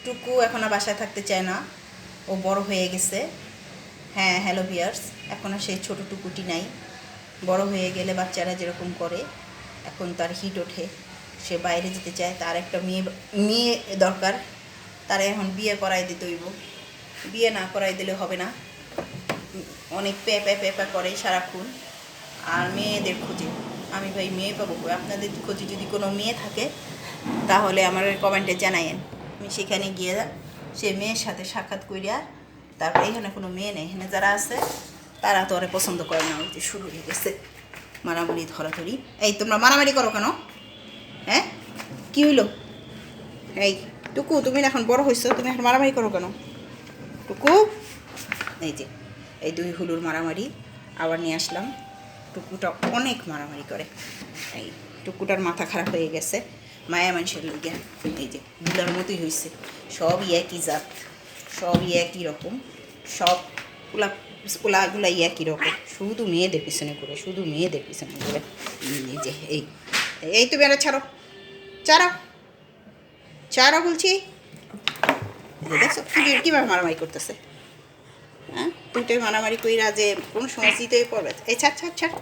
টুকু এখন আর বাসায় থাকতে চায় না, ও বড় হয়ে গেছে। হ্যাঁ, হ্যালো ভিয়ার্স, এখন আর সেই ছোটো টুকুটি নাই। বড় হয়ে গেলে বাচ্চারা যেরকম করে, এখন তার হিট ওঠে, সে বাইরে যেতে চায়। তার একটা মেয়ে মেয়ে দরকার, তারা এখন বিয়ে করাই দিতে হইব। বিয়ে না করাই দিলে হবে না, অনেক প্যাপা করে সারাক্ষণ। আর মেয়েদের খোঁজে, আমি ভাই মেয়ে পাবো। আপনাদের খোঁজে যদি কোনো মেয়ে থাকে তাহলে আমার কমেন্টে জানাইন, আমি সেখানে গিয়ে সে মেয়ের সাথে সাক্ষাৎ করিয়া তারপরে এখানে কোনো মেয়ে নেই, এখানে যারা আছে তারা তো ওরা পছন্দ করে না। ওই যে শুরু হয়ে গেছে মারামারি ধরাধরি। এই তোমরা মারামারি করো কেন? হ্যাঁ, কী হইলো? এই টুকু, তুমি এখন বড় হয়েছো, তুমি এখন মারামারি করো কেন টুকু? এই যে এই দুই হুলুর মারামারি আবার নিয়ে আসলাম। টুকুটা অনেক মারামারি করে। এই টুকুটার মাথা খারাপ হয়ে গেছে মায়া মানুষের লিগে। এই যে দুলার মতোই হয়েছে, সবই একই জাত, সবই একই রকম, সব ওলাগুলাই একই রকম, শুধু মেয়েদের পিছনে ঘুরে, শুধু মেয়েদের পিছনে ঘুরে। এই যে এই এই তুমি আর ছাড়ো, ছাড়ো, ছাড়ো বলছি। দেখছো কীভাবে মারামারি করতেছে? হ্যাঁ, তুই মারামারি কইরা যে কোনো সময় জিতেই পড়বে। এই ছাড় ছাড় ছাড়।